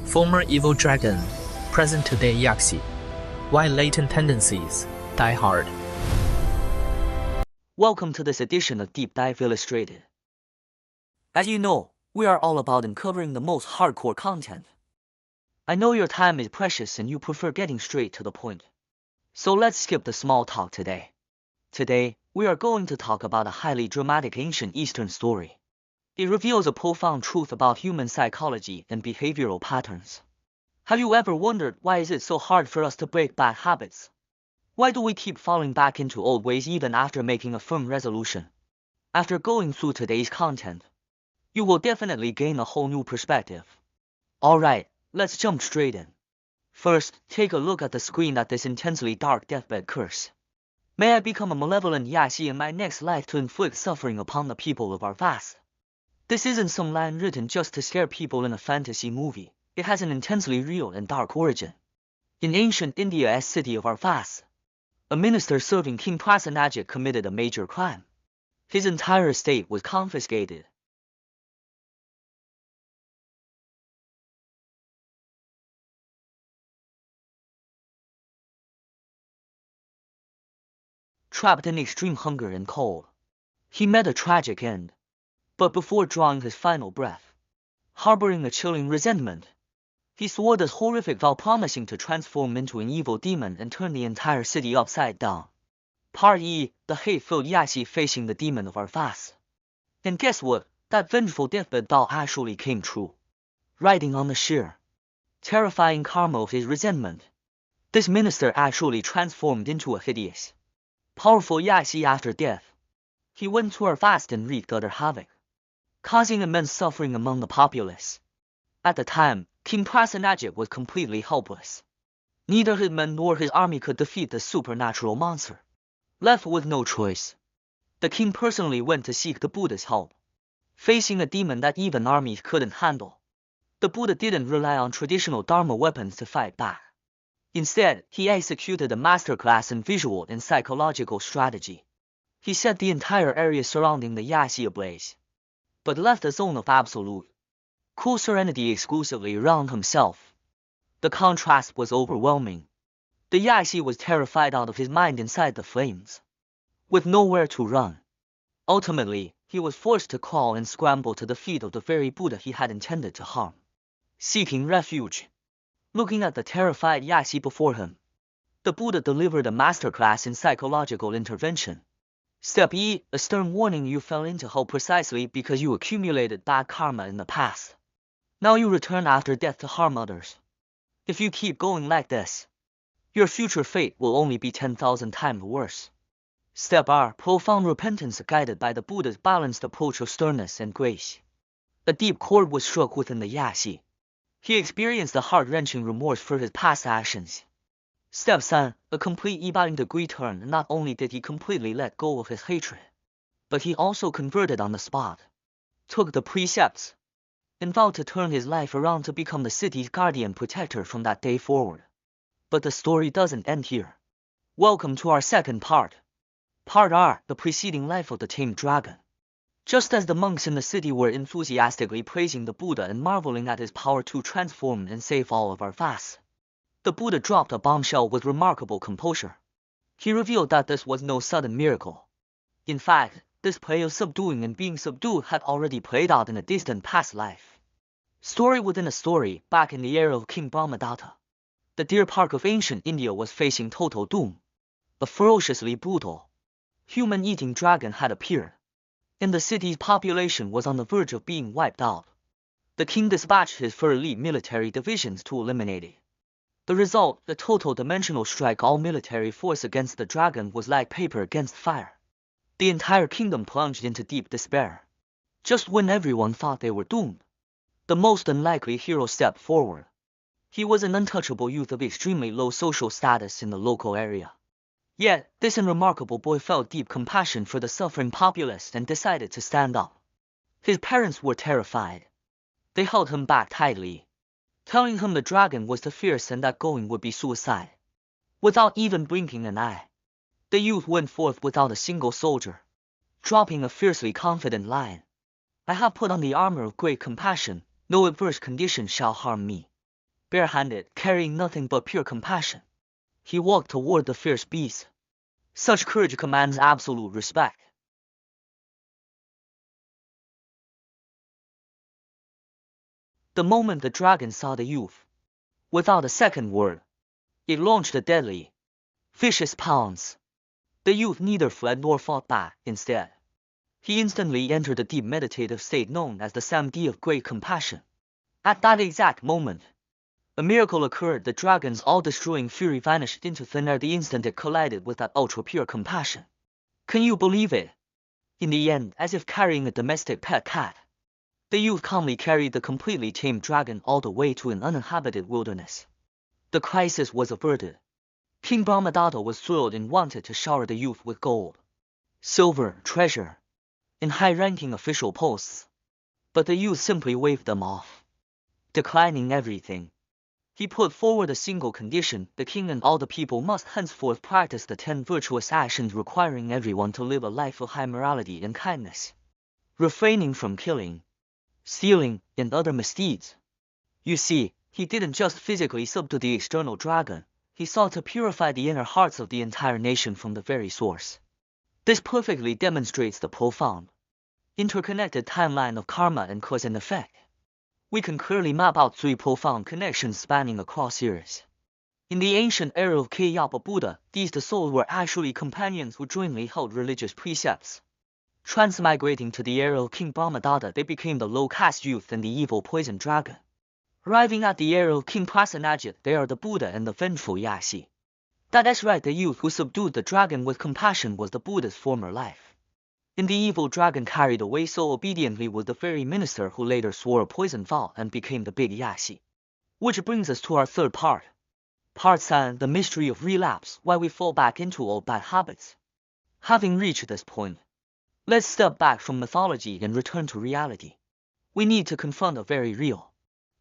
Former evil dragon, present today Yaksi. Why latent tendencies die hard? Welcome to this edition of Deep Dive Illustrated. As you know, we are all about uncovering the most hardcore content. I know your time is precious and you prefer getting straight to the point. So let's skip the small talk today. Today, we are going to talk about a highly dramatic ancient Eastern story. It reveals a profound truth about human psychology and behavioral patterns. Have you ever wondered why is it so hard for us to break bad habits? Why do we keep falling back into old ways even after making a firm resolution? After going through today's content, you will definitely gain a whole new perspective. Alright, let's jump straight in. First, take a look at the screen at this intensely dark deathbed curse. May I become a malevolent Yaksi in my next life to inflict suffering upon the people of our vast. This isn't some line written just to scare people in a fantasy movie. It has an intensely real and dark origin. In ancient India's city of Arthas, a minister serving King Prasenajit committed a major crime. His entire estate was confiscated. Trapped in extreme hunger and cold, he met a tragic end. But before drawing his final breath, harboring a chilling resentment, he swore this horrific vow promising to transform into an evil demon and turn the entire city upside down. Part E, the hate-filled Yaksi facing the demon of Arthas. And guess what? That vengeful deathbed vow actually came true. Riding on the sheer, terrifying karma of his resentment, this minister actually transformed into a hideous, powerful Yaksi after death. He went to Arthas and wreaked utter havoc, causing immense suffering among the populace. At the time, King Prasenajit was completely helpless. Neither his men nor his army could defeat the supernatural monster. Left with no choice, the king personally went to seek the Buddha's help. Facing a demon that even armies couldn't handle, the Buddha didn't rely on traditional Dharma weapons to fight back. Instead, he executed a masterclass in visual and psychological strategy. He set the entire area surrounding the Yaksi ablaze, but left a zone of absolute, cool serenity exclusively around himself. The contrast was overwhelming. The Yaksi was terrified out of his mind inside the flames, with nowhere to run. Ultimately, he was forced to crawl and scramble to the feet of the very Buddha he had intended to harm. Seeking refuge, looking at the terrified Yaksi before him, the Buddha delivered a masterclass in psychological intervention. Step E, a stern warning: you fell into hell precisely because you accumulated bad karma in the past. Now you return after death to harm others. If you keep going like this, your future fate will only be 10,000 times worse. Step R, profound repentance guided by the Buddha's balanced approach of sternness and grace. A deep chord was struck within the Yaksi. He experienced a heart-wrenching remorse for his past actions. Step 3, a complete 180-degree turn. Not only did he completely let go of his hatred, but he also converted on the spot, took the precepts, and vowed to turn his life around to become the city's guardian protector from that day forward. But the story doesn't end here. Welcome to our second part. Part R, the preceding life of the tamed dragon. Just as the monks in the city were enthusiastically praising the Buddha and marveling at his power to transform and save all of Arthas, the Buddha dropped a bombshell with remarkable composure. He revealed that this was no sudden miracle. In fact, this play of subduing and being subdued had already played out in a distant past life. Story within a story, back in the era of King Brahmadatta, the deer park of ancient India was facing total doom. A ferociously brutal, human-eating dragon had appeared, and the city's population was on the verge of being wiped out. The king dispatched his 4 elite military divisions to eliminate it. The result, the total dimensional strike all military force against the dragon, was like paper against fire. The entire kingdom plunged into deep despair. Just when everyone thought they were doomed, the most unlikely hero stepped forward. He was an untouchable youth of extremely low social status in the local area. Yet, this unremarkable boy felt deep compassion for the suffering populace and decided to stand up. His parents were terrified. They held him back tightly, telling him the dragon was too fierce and that going would be suicide. Without even blinking an eye, the youth went forth without a single soldier, dropping a fiercely confident line. I have put on the armor of great compassion. No adverse condition shall harm me. barehanded, carrying nothing but pure compassion. He walked toward the fierce beast. Such courage commands absolute respect. The moment the dragon saw the youth, without a second word, it launched a deadly, vicious pounce. The youth neither fled nor fought back. Instead, he instantly entered a deep meditative state known as the samadhi of great compassion. At that exact moment, a miracle occurred. The dragon's all-destroying fury vanished into thin air the instant it collided with that ultra-pure compassion. Can you believe it? In the end, as if carrying a domestic pet cat, the youth calmly carried the completely tamed dragon all the way to an uninhabited wilderness. The crisis was averted. King Brahmadatta was thrilled and wanted to shower the youth with gold, silver, treasure, and high-ranking official posts. But the youth simply waved them off, declining everything. He put forward a single condition: the king and all the people must henceforth practice the 10 virtuous actions requiring everyone to live a life of high morality and kindness, refraining from killing, stealing, and other misdeeds. You see, he didn't just physically subdue the external dragon, he sought to purify the inner hearts of the entire nation from the very source. This perfectly demonstrates the profound, interconnected timeline of karma and cause and effect. We can clearly map out 3 profound connections spanning across years. In the ancient era of Kayapa Buddha, these the souls were actually companions who jointly held religious precepts. Transmigrating to the era of King Brahmadatta, they became the low-caste youth and the evil poison dragon. Arriving at the era of King Prasenajit, they are the Buddha and the vengeful Yaksi. That's right, the youth who subdued the dragon with compassion was the Buddha's former life. And the evil dragon carried away so obediently was the very minister who later swore a poison vow and became the big Yaksi. Which brings us to our third part. Part 7, the mystery of relapse, why we fall back into old bad habits. Having reached this point, let's step back from mythology and return to reality. We need to confront a very real,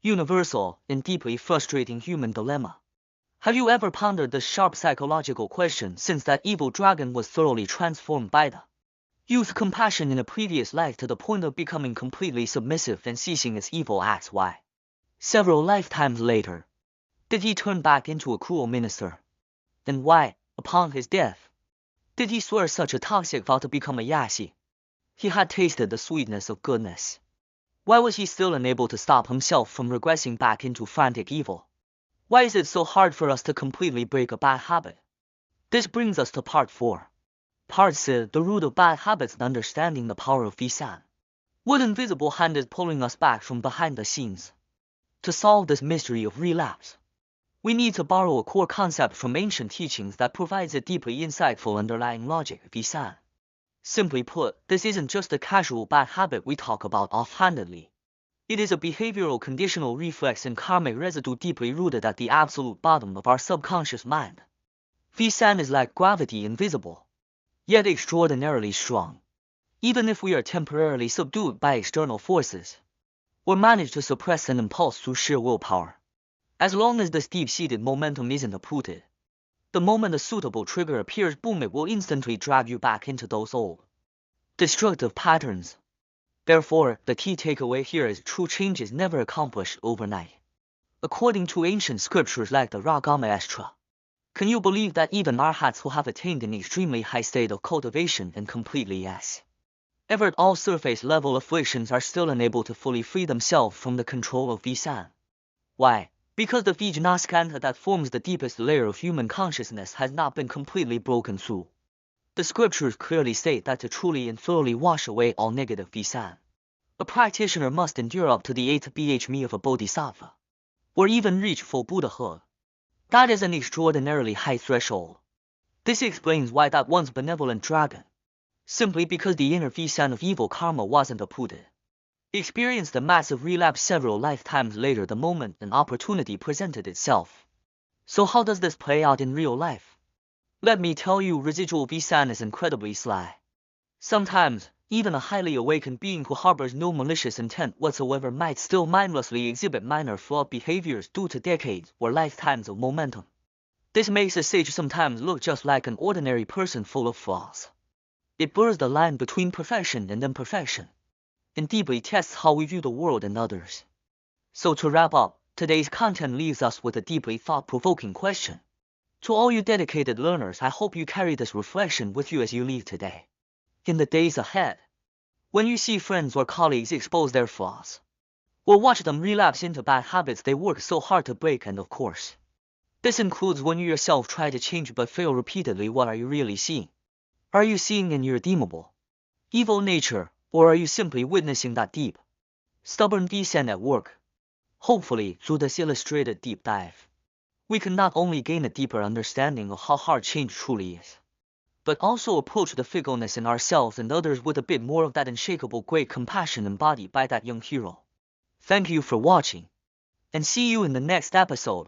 universal, and deeply frustrating human dilemma. Have you ever pondered this sharp psychological question since that evil dragon was thoroughly transformed by the youth's compassion in a previous life to the point of becoming completely submissive and ceasing its evil acts? Why, several lifetimes later, did he turn back into a cruel minister? And why, upon his death, did he swear such a toxic vow to become a Yaksi? He had tasted the sweetness of goodness. Why was he still unable to stop himself from regressing back into frantic evil? Why is it so hard for us to completely break a bad habit? This brings us to part 4. Part 6, the root of bad habits and understanding the power of Visan. What invisible hand is pulling us back from behind the scenes? To solve this mystery of relapse, we need to borrow a core concept from ancient teachings that provides a deeply insightful underlying logic, Visan. Simply put, this isn't just a casual bad habit we talk about offhandedly. It is a behavioral conditional reflex and karmic residue deeply rooted at the absolute bottom of our subconscious mind. Visan is like gravity, invisible, yet extraordinarily strong. Even if we are temporarily subdued by external forces, or manage to suppress an impulse through sheer willpower, as long as this deep-seated momentum isn't uprooted, the moment a suitable trigger appears, boom, it will instantly drag you back into those old, destructive patterns. Therefore, the key takeaway here is true change is never accomplished overnight. According to ancient scriptures like the Ragama Astra, can you believe that even arhats who have attained an extremely high state of cultivation and completely ever all surface level afflictions are still unable to fully free themselves from the control of Visan? Why? Because the Vijnaskandha that forms the deepest layer of human consciousness has not been completely broken through. The scriptures clearly state that to truly and thoroughly wash away all negative Visan, a practitioner must endure up to the 8th bhmi of a bodhisattva, or even reach full Buddhahood. That is an extraordinarily high threshold. This explains why that once benevolent dragon, simply because the inner Visan of evil karma wasn't uprooted, experienced a massive relapse several lifetimes later the moment an opportunity presented itself. So how does this play out in real life? Let me tell you, residual Visan is incredibly sly. Sometimes, even a highly awakened being who harbors no malicious intent whatsoever might still mindlessly exhibit minor flawed behaviors due to decades or lifetimes of momentum. This makes a sage sometimes look just like an ordinary person full of flaws. It blurs the line between perfection and imperfection, and deeply tests how we view the world and others. So to wrap up, Today's content leaves us with a deeply thought-provoking question. To all you dedicated learners, I hope you carry this reflection with you as you leave today. In the days ahead, when you see friends or colleagues expose their flaws, or watch them relapse into bad habits they work so hard to break, and of course, this includes when you yourself try to change but fail repeatedly, what are you really seeing? Are you seeing an irredeemable, evil nature, or are you simply witnessing that deep, stubborn descent at work? Hopefully, through this illustrated deep dive, we can not only gain a deeper understanding of how hard change truly is, but also approach the fickleness in ourselves and others with a bit more of that unshakable great compassion embodied by that young hero. Thank you for watching, and see you in the next episode.